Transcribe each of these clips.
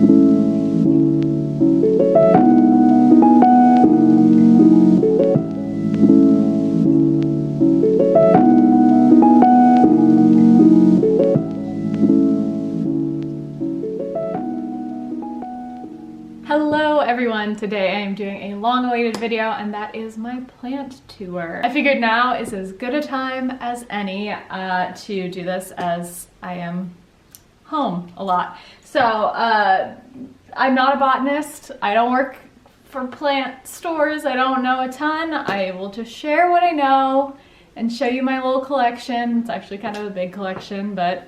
Hello everyone, today I am doing a long-awaited video and that is my plant tour. I figured now is as good a time as any to do this as I am home a lot. So I'm not a botanist, I don't work for plant stores, I don't know a ton. I will just share what I know and show you my little collection. It's actually kind of a big collection, but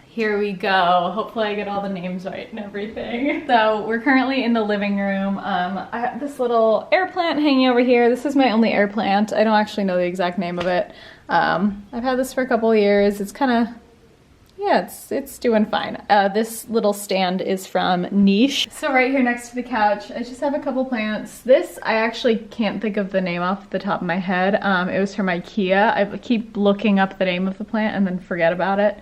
here we go. Hopefully I get all the names right and everything. So we're currently in the living room. I have this little air plant hanging over here. This is my only air plant. I don't actually know the exact name of it. I've had this for a couple of years. It's kind of, yeah, it's doing fine. This little stand is from Niche. So right here next to the couch, I just have a couple plants. This, I actually can't think of the name off the top of my head. It was from IKEA. I keep looking up the name of the plant and then forget about it.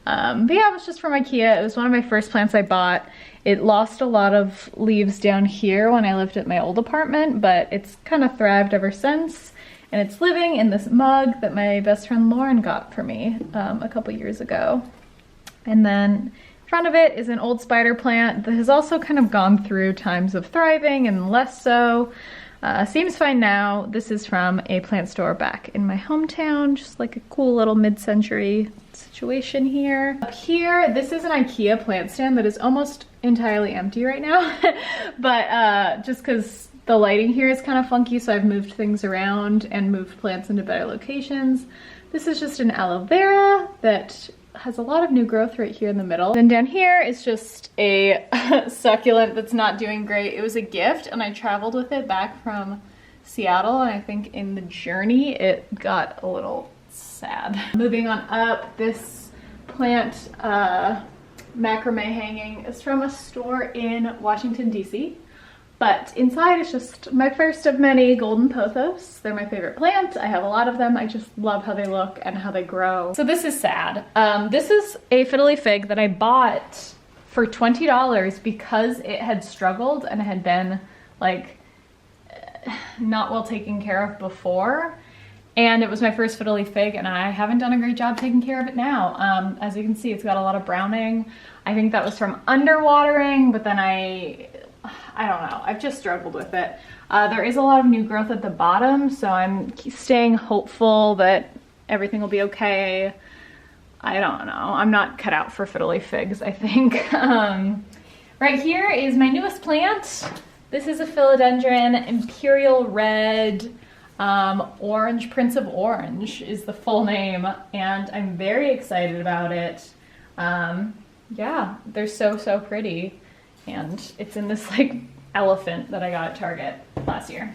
But yeah, it was just from IKEA. It was one of my first plants I bought. It lost a lot of leaves down here when I lived at my old apartment, but it's kind of thrived ever since. And it's living in this mug that my best friend Lauren got for me a couple years ago. And then in front of it is an old spider plant that has also kind of gone through times of thriving and less so. Seems fine now. This is from a plant store back in my hometown, just like a cool little mid-century situation here. Up here, this is an IKEA plant stand that is almost entirely empty right now, but just because the lighting here is kind of funky, so I've moved things around and moved plants into better locations. This is just an aloe vera that has a lot of new growth right here in the middle. Then down here is just a succulent that's not doing great. It was a gift and I traveled with it back from Seattle, and I think in the journey it got a little sad. Moving on up, this plant macrame hanging is from a store in Washington, DC. But inside it's just my first of many golden pothos. They're my favorite plant. I have a lot of them. I just love how they look and how they grow. So this is sad. This is a fiddly fig that I bought for $20 because it had struggled and had been like not well taken care of before. And it was my first fiddly fig and I haven't done a great job taking care of it now. As you can see, it's got a lot of browning. I think that was from underwatering, but then I don't know, I've just struggled with it. There is a lot of new growth at the bottom, so I'm staying hopeful that everything will be okay. I don't know, I'm not cut out for fiddly figs, I think. Right here is my newest plant. This is a philodendron, Imperial Red, Orange, Prince of Orange is the full name, and I'm very excited about it. Yeah, they're so pretty. And it's in this like elephant that I got at Target last year.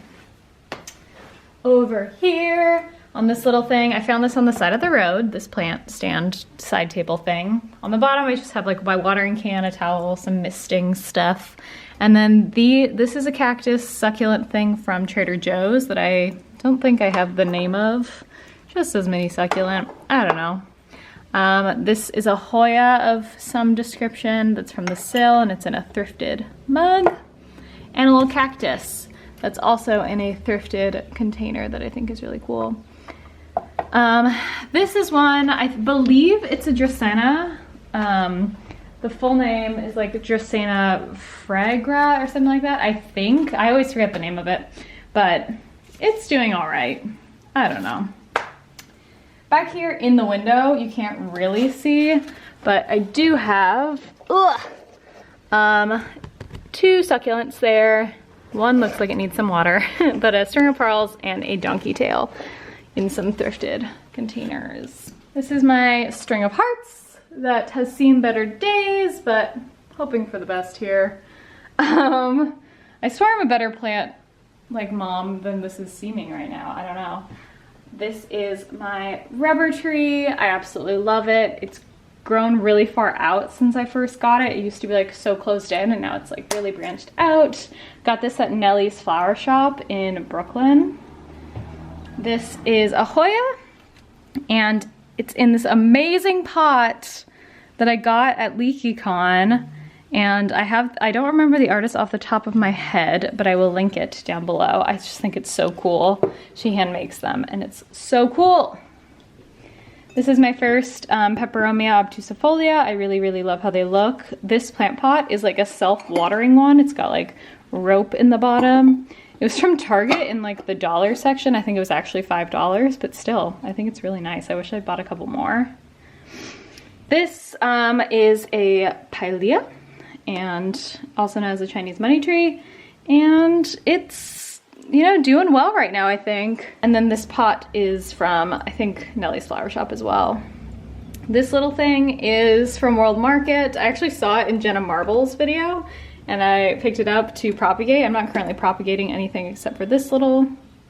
Over here on this little thing, I found this on the side of the road, this plant stand side table thing. On the bottom I just have like my watering can, a towel, some misting stuff. And then this is a cactus succulent thing from Trader Joe's that I don't think I have the name of. Just says mini succulent, I don't know. This is a Hoya of some description that's from the sale and it's in a thrifted mug. And a little cactus that's also in a thrifted container that I think is really cool. This is one, I believe it's a Dracaena. The full name is like Dracaena fragra or something like that, I think. I always forget the name of it, but it's doing all right. I don't know. Back here in the window, you can't really see, but I do have two succulents there. One looks like it needs some water, but a string of pearls and a donkey tail in some thrifted containers. This is my string of hearts that has seen better days, but hoping for the best here. I swear I'm a better plant like mom than this is seeming right now. I don't know. This is my rubber tree. I absolutely love it. It's grown really far out since I first got it. It used to be like so closed in and now it's like really branched out. Got this at Nellie's Flower Shop in Brooklyn. This is a Hoya and it's in this amazing pot that I got at LeakyCon. And I don't remember the artist off the top of my head, but I will link it down below. I just think it's so cool. She hand makes them and it's so cool. This is my first Peperomia obtusifolia. I really, really love how they look. This plant pot is like a self-watering one. It's got like rope in the bottom. It was from Target in like the dollar section. I think it was actually $5, but still, I think it's really nice. I wish I'd bought a couple more. This is a pilea, and also known as a Chinese money tree, and it's, you know, doing well right now, I think. And then this pot is from, I think, Nellie's Flower Shop as well. This little thing is from World Market. I actually saw it in Jenna Marble's video, and I picked it up to propagate. I'm not currently propagating anything except for this little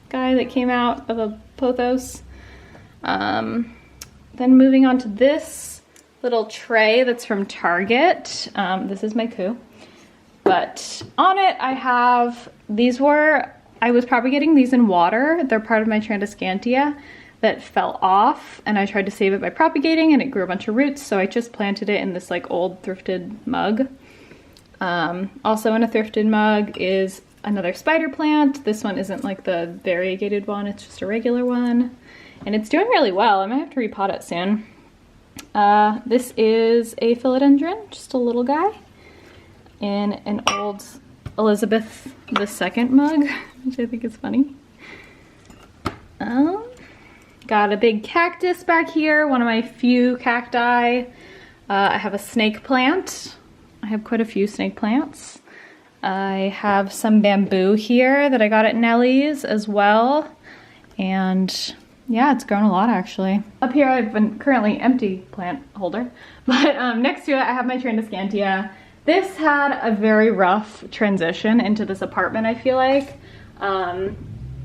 guy that came out of a pothos. Then moving on to this little tray that's from Target. This is my coup. But on it I have, I was propagating these in water. They're part of my Trandescantia that fell off, and I tried to save it by propagating, and it grew a bunch of roots, so I just planted it in this like old thrifted mug. Also in a thrifted mug is another spider plant. This one isn't like the variegated one, it's just a regular one. And it's doing really well. I might have to repot it soon. This is a philodendron, just a little guy, in an old Elizabeth II mug, which I think is funny. Got a big cactus back here, one of my few cacti. I have a snake plant. I have quite a few snake plants. I have some bamboo here that I got at Nellie's as well. And yeah, it's grown a lot actually. Up here I have a currently empty plant holder, but next to it I have my Trandescantia. This had a very rough transition into this apartment, I feel like.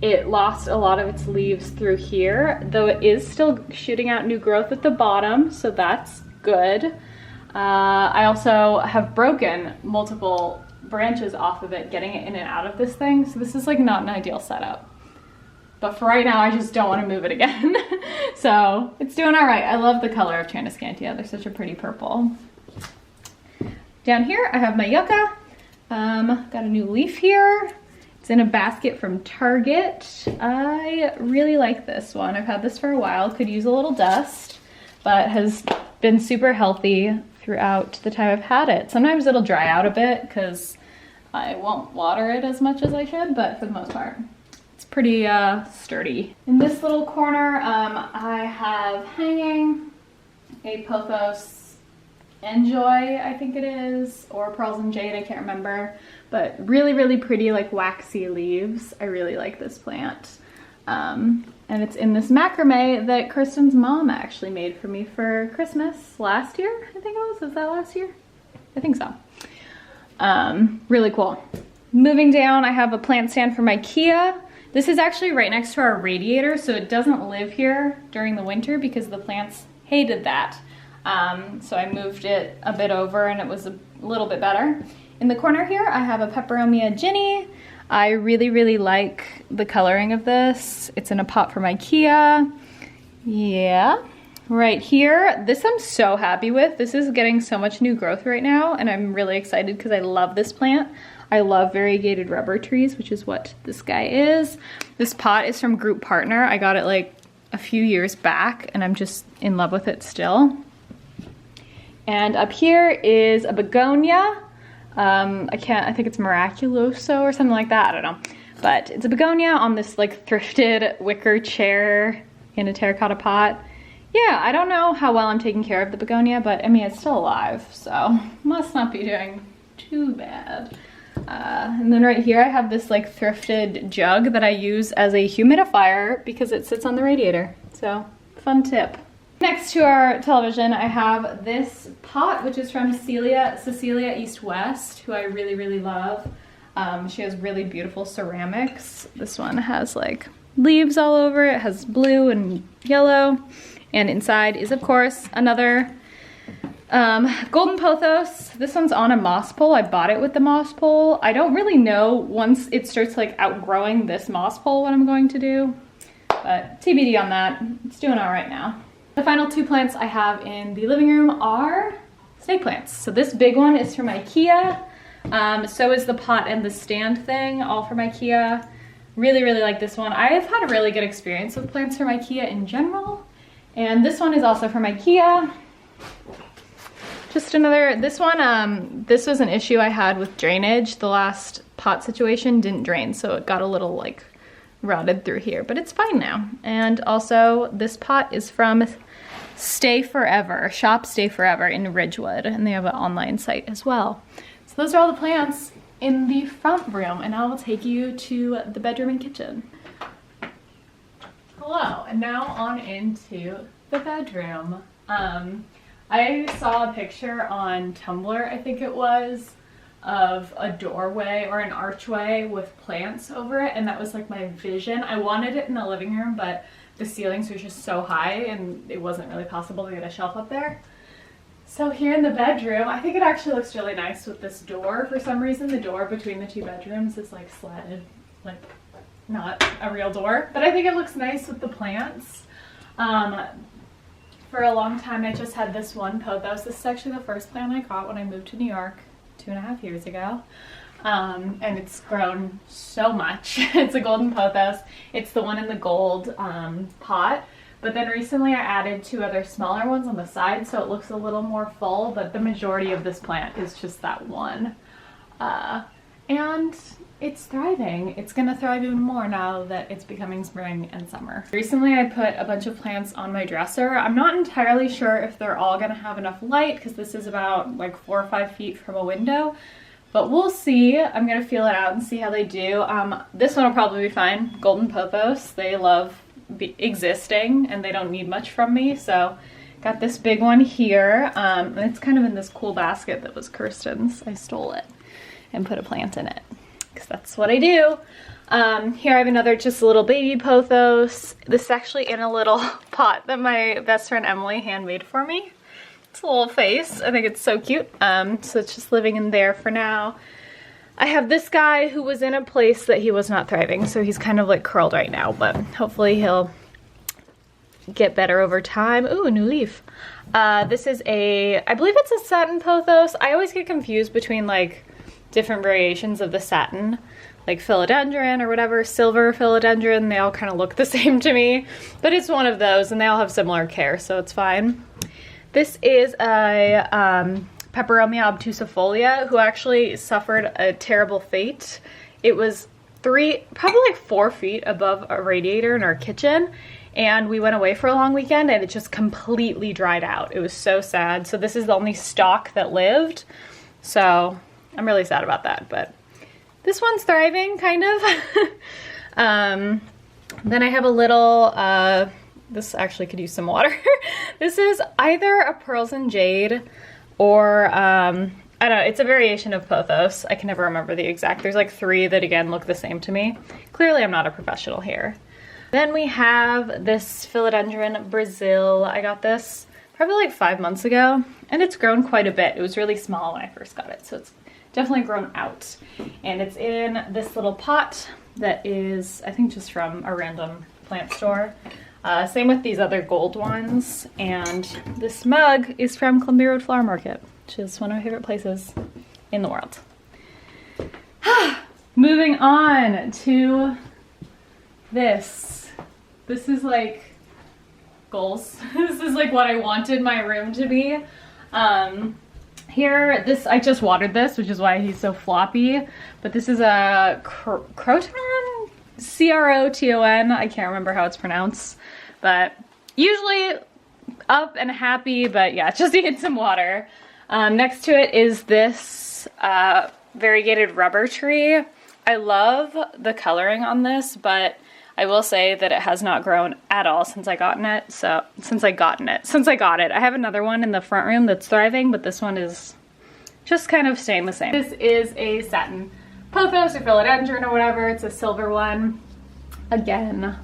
It lost a lot of its leaves through here, though it is still shooting out new growth at the bottom, so that's good. I also have broken multiple branches off of it, getting it in and out of this thing, so this is like not an ideal setup. But for right now, I just don't want to move it again. So it's doing all right. I love the color of Trandescantia. They're such a pretty purple. Down here, I have my yucca. Got a new leaf here. It's in a basket from Target. I really like this one. I've had this for a while. Could use a little dust, but has been super healthy throughout the time I've had it. Sometimes it'll dry out a bit because I won't water it as much as I should, but for the most part, it's pretty sturdy. In this little corner, I have hanging a pothos Enjoy, I think it is, or Pearls and Jade, I can't remember, but really, really pretty, like waxy leaves. I really like this plant. And it's in this macrame that Kristen's mom actually made for me for Christmas last year, I think it was. Was that last year? I think so. Really cool. Moving down, I have a plant stand from IKEA. This is actually right next to our radiator, so it doesn't live here during the winter because the plants hated that. So I moved it a bit over and it was a little bit better. In the corner here, I have a Peperomia Ginny. I really, really like the coloring of this. It's in a pot from IKEA. Yeah. Right here, this I'm so happy with. This is getting so much new growth right now, and I'm really excited because I love this plant. I love variegated rubber trees, which is what this guy is. This pot is from Group Partner. I got it like a few years back, and I'm just in love with it still. And up here is a begonia. I think it's Miraculoso or something like that, I don't know. But it's a begonia on this like thrifted wicker chair in a terracotta pot. Yeah, I don't know how well I'm taking care of the begonia, but I mean, it's still alive, so must not be doing too bad. And then right here I have this like thrifted jug that I use as a humidifier because it sits on the radiator. So, fun tip. Next to our television, I have this pot, which is from Cecilia East West, who I really, really love. She has really beautiful ceramics. This one has like leaves all over it, has blue and yellow. And inside is, of course, another golden pothos. This one's on a moss pole. I bought it with the moss pole. I don't really know once it starts like outgrowing this moss pole what I'm going to do, but TBD on that. It's doing all right now. The final two plants I have in the living room are snake plants. So this big one is from IKEA. So is the pot and the stand thing, all from IKEA. Really, really like this one. I have had a really good experience with plants from IKEA in general. And this one is also from IKEA. Just another, this one, this was an issue I had with drainage. The last pot situation didn't drain, so it got a little like rotted through here, but it's fine now. And also this pot is from Stay Forever, Shop Stay Forever in Ridgewood, and they have an online site as well. So those are all the plants in the front room, and I will take you to the bedroom and kitchen. Hello, and now on into the bedroom. I saw a picture on Tumblr, I think it was, of a doorway or an archway with plants over it, and that was like my vision. I wanted it in the living room, but the ceilings were just so high and it wasn't really possible to get a shelf up there. So here in the bedroom, I think it actually looks really nice with this door. For some reason, the door between the two bedrooms is like slatted, like not a real door, but I think it looks nice with the plants. For a long time, I just had this one pothos. This is actually the first plant I got when I moved to New York 2.5 years ago. And it's grown so much. It's a golden pothos. It's the one in the gold pot. But then recently I added 2 other smaller ones on the side, so it looks a little more full, but the majority of this plant is just that one. And it's thriving. It's gonna thrive even more now that it's becoming spring and summer. Recently I put a bunch of plants on my dresser. I'm not entirely sure if they're all gonna have enough light because this is about like 4 or 5 feet from a window, but we'll see. I'm gonna feel it out and see how they do. This one will probably be fine. Golden pothos, they love existing and they don't need much from me, so got this big one here. And it's kind of in this cool basket that was Kirsten's. I stole it and put a plant in it because that's what I do. Here I have another just a little baby pothos. This is actually in a little pot that my best friend Emily handmade for me. It's a little face. I think it's so cute. So it's just living in there for now. I have this guy who was in a place that he was not thriving, so he's kind of like curled right now, but hopefully he'll get better over time. Ooh, new leaf. This is I believe it's a satin pothos. I always get confused between like different variations of the satin, like philodendron or whatever, silver philodendron. They all kind of look the same to me, but it's one of those and they all have similar care, so it's fine. This is a Peperomia obtusifolia, who actually suffered a terrible fate. It was probably like 4 feet above a radiator in our kitchen, and we went away for a long weekend and it just completely dried out. It was so sad. So this is the only stalk that lived. So I'm really sad about that, but this one's thriving, kind of. Then I have a little, this actually could use some water. This is either a pearls and jade or, I don't know, it's a variation of pothos. I can never remember the exact. There's like 3 that again look the same to me. Clearly I'm not a professional here. Then we have this philodendron Brazil. I got this probably like 5 months ago, and it's grown quite a bit. It was really small when I first got it, so it's definitely grown out. And it's in this little pot that is, I think, just from a random plant store. Same with these other gold ones. And this mug is from Columbia Road Flower Market, which is one of my favorite places in the world. Moving on to this. This is like goals. This is like what I wanted my room to be. Here, I just watered this, which is why he's so floppy, but this is a croton? C-R-O-T-O-N. I can't remember how it's pronounced, but usually up and happy, but yeah, just needed some water. Next to it is this variegated rubber tree. I love the coloring on this, but I will say that it has not grown at all since I got it. Since I got it. I have another one in the front room that's thriving, but this one is just kind of staying the same. This is a satin pothos or philodendron or whatever. It's a silver one. Again,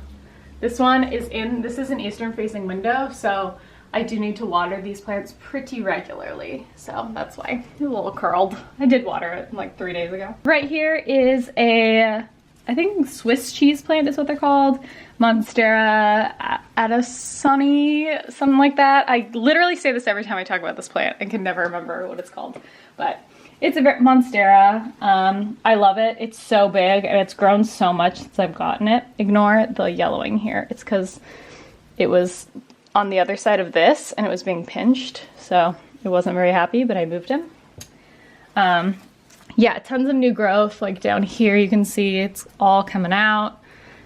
this is an eastern facing window, so I do need to water these plants pretty regularly. So that's why it's a little curled. I did water it like 3 days ago. Right here is a I think Swiss cheese plant is what they're called. Monstera addisoni, something like that. I literally say this every time I talk about this plant and can never remember what it's called. But it's a Monstera. I love it. It's so big and it's grown so much since I've gotten it. Ignore the yellowing here. It's because it was on the other side of this and it was being pinched. So it wasn't very happy, but I moved him. Yeah, tons of new growth. Like down here you can see it's all coming out.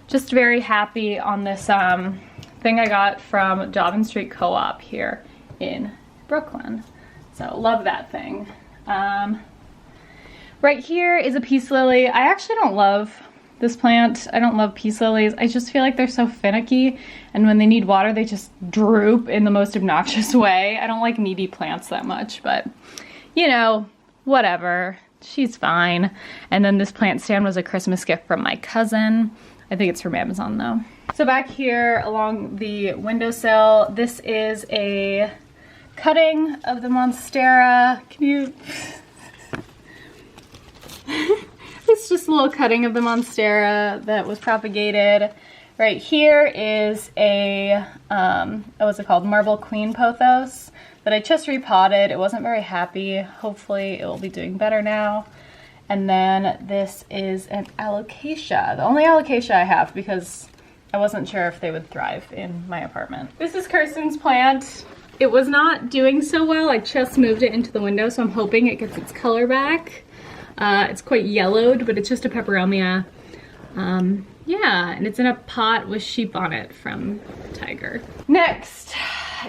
Just very happy on this thing I got from Dobbin Street Co-op here in Brooklyn. So love that thing. Right here is a peace lily. I actually don't love this plant. I don't love peace lilies. I just feel like they're so finicky, and when they need water they just droop in the most obnoxious way. I don't like needy plants that much, but you know, whatever. She's fine. And then this plant stand was a Christmas gift from my cousin. I think it's from Amazon though. So back here along the windowsill, this is a cutting of the Monstera. Can you... It's just a little cutting of the Monstera that was propagated. Right here is a, what's it called? Marble Queen Pothos that I just repotted. It wasn't very happy. Hopefully it will be doing better now. And then this is an alocasia, the only alocasia I have because I wasn't sure if they would thrive in my apartment. This is Kirsten's plant. It was not doing so well. I just moved it into the window, so I'm hoping it gets its color back. It's quite yellowed, but it's just a peperomia. Yeah, and it's in a pot with sheep on it from Tiger. Next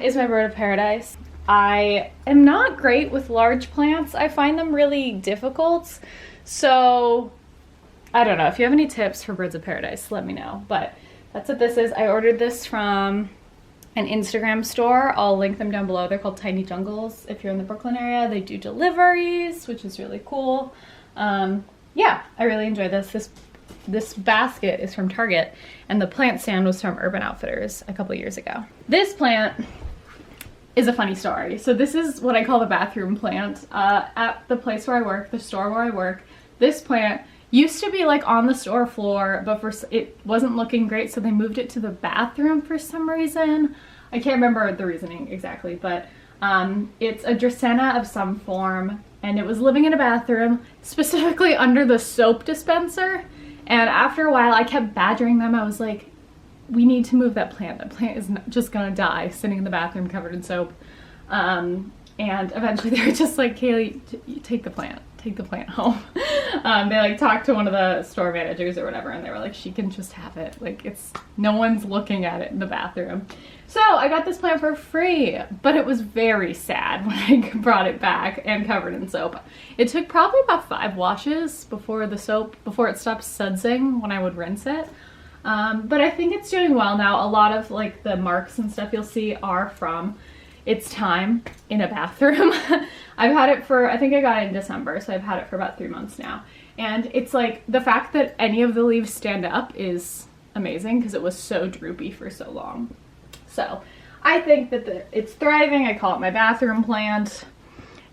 is my bird of paradise. I am not great with large plants. I find them really difficult. So I don't know, if you have any tips for birds of paradise, let me know. But that's what this is. I ordered this from an Instagram store. I'll link them down below. They're called Tiny Jungles. If you're in the Brooklyn area, they do deliveries, which is really cool. Yeah, I really enjoy this. This basket is from Target, and the plant stand was from Urban Outfitters a couple years ago. This plant is a funny story. So this is what I call the bathroom plant. At the place where I work, the store where I work, this plant used to be like on the store floor, but it wasn't looking great, so they moved it to the bathroom for some reason. I can't remember the reasoning exactly, but it's a Dracaena of some form, and it was living in a bathroom, specifically under the soap dispenser. And after a while, I kept badgering them. I was like, we need to move that plant. That plant is just gonna die sitting in the bathroom covered in soap. And eventually they were just like, Kaylee, take the plant home. They like talked to one of the store managers or whatever, and they were like, she can just have it. Like, it's, no one's looking at it in the bathroom. So I got this plant for free, but it was very sad when I brought it back and covered in soap. It took probably about 5 washes before it stopped sudsing when I would rinse it. But I think it's doing well now. A lot of like the marks and stuff you'll see are from its time in a bathroom. I've had it for, I think I got it in December, so I've had it for about 3 months now. And it's like, the fact that any of the leaves stand up is amazing because it was so droopy for so long. So I think that it's thriving. I call it my bathroom plant.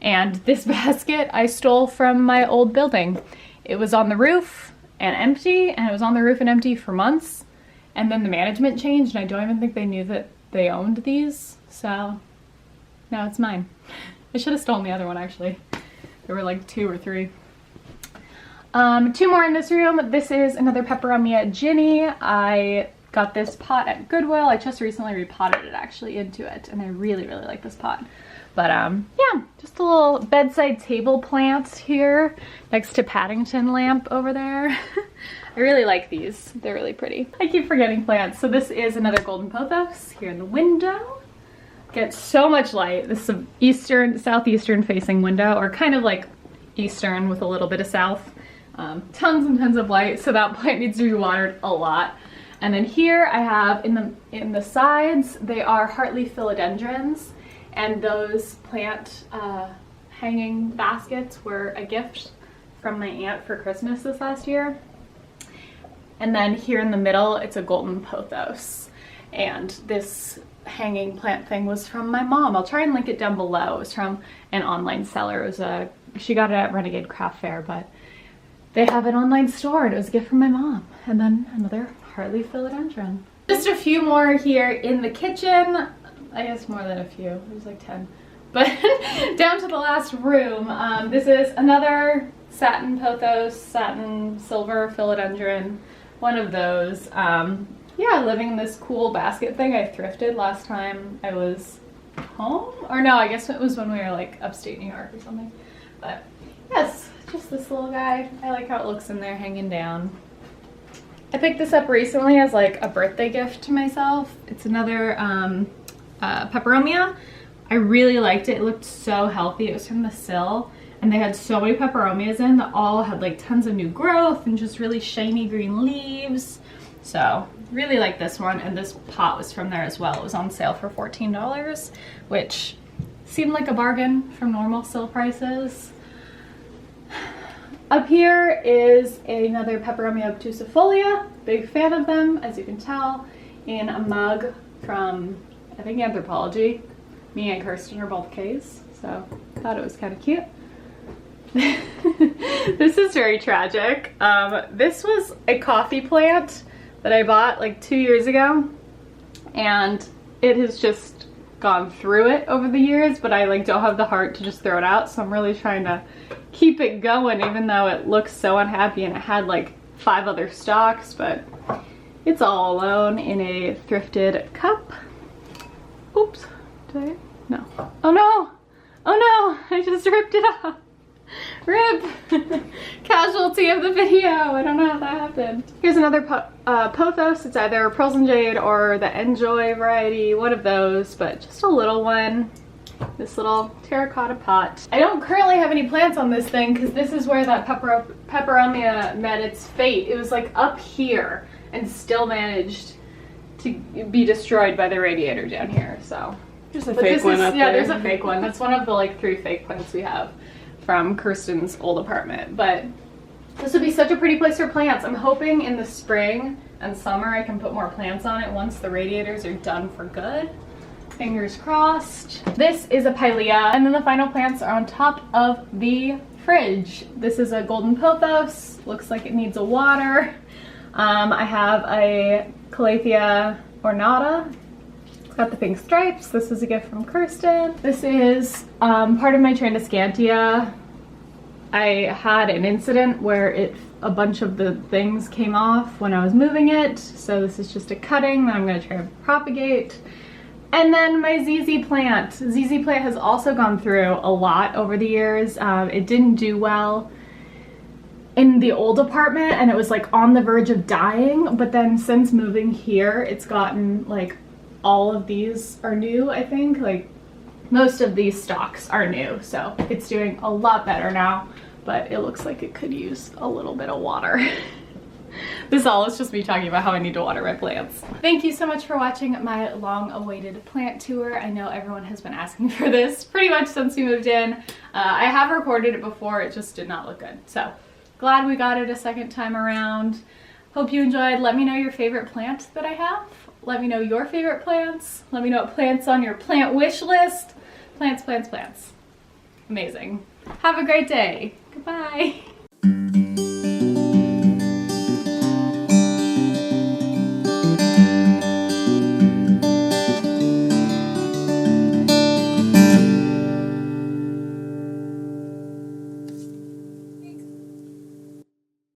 And this basket I stole from my old building. It was on the roof and empty, and it was on the roof and empty for months. And then the management changed, and I don't even think they knew that they owned these. So now it's mine. I should have stolen the other one, actually. There were like 2 or 3. 2 more in this room. This is another Peperomia Ginny. I got this pot at Goodwill. I just recently repotted it actually into it, and I really, really like this pot. But yeah, just a little bedside table plant here next to Paddington lamp over there. I really like these. They're really pretty. I keep forgetting plants. So this is another golden pothos here in the window. Gets so much light. This is a southeastern facing window, or kind of like eastern with a little bit of south. Tons and tons of light, so that plant needs to be watered a lot. And then here I have in the sides, they are heartleaf philodendrons, and those plant hanging baskets were a gift from my aunt for Christmas this last year. And then here in the middle, it's a golden pothos. And this hanging plant thing was from my mom. I'll try and link it down below. It was from an online seller. It was she got it at Renegade Craft Fair, but they have an online store and it was a gift from my mom. And then another Hartley philodendron. Just a few more here in the kitchen. I guess more than a few, there's like 10. But down to the last room, this is another satin pothos, satin silver philodendron, one of those. Yeah, living in this cool basket thing I thrifted last time I was home. Or no, I guess it was when we were like upstate New York or something. But yes, just this little guy. I like how it looks in there hanging down. I picked this up recently as like a birthday gift to myself. It's another peperomia. I really liked it. It looked so healthy. It was from the Sill, and they had so many peperomias in that all had like tons of new growth and just really shiny green leaves. So really like this one, and this pot was from there as well. It was on sale for $14, which seemed like a bargain from normal Sill prices. Up here is another Peperomia obtusifolia. Big fan of them, as you can tell, in a mug from, I think, Anthropology. Me and Kirsten are both K's, so thought it was kind of cute. This is very tragic. This was a coffee plant that I bought like 2 years ago, and it has just gone through it over the years, but I like don't have the heart to just throw it out, so I'm really trying to keep it going even though it looks so unhappy and it had like 5 other stalks, but it's all alone in a thrifted cup. Oops, did I? No. Oh no! Oh no! I just ripped it off! RIP! Casualty of the video. I don't know how that happened. Here's another pothos. It's either Pearls and Jade or the Enjoy variety, one of those, but just a little one. This little terracotta pot. I don't currently have any plants on this thing because this is where that peperomia met its fate. It was like up here and still managed to be destroyed by the radiator down here, so. There's a fake one up there. Yeah, there's a fake one. That's one of the like 3 fake plants we have from Kirsten's old apartment. But this would be such a pretty place for plants. I'm hoping in the spring and summer I can put more plants on it once the radiators are done for good. Fingers crossed. This is a pilea, and then the final plants are on top of the fridge. This is a golden pothos. Looks like it needs a water. I have a Calathea ornata. It's got the pink stripes. This is a gift from Kirsten. This is part of my Trandescantia. I had an incident where a bunch of the things came off when I was moving it. So this is just a cutting that I'm gonna try to propagate. And then my ZZ plant. ZZ plant has also gone through a lot over the years. It didn't do well in the old apartment and it was like on the verge of dying, but then since moving here, it's gotten like all of these are new, I think. Like most of these stalks are new, so it's doing a lot better now, but it looks like it could use a little bit of water. This all is just me talking about how I need to water my plants. Thank you so much for watching my long-awaited plant tour. I know everyone has been asking for this pretty much since we moved in. I have recorded it before, it just did not look good. So glad we got it a second time around. Hope you enjoyed. Let me know your favorite plant that I have. Let me know your favorite plants. Let me know what plants on your plant wish list. Plants, plants, plants. Amazing. Have a great day. Goodbye.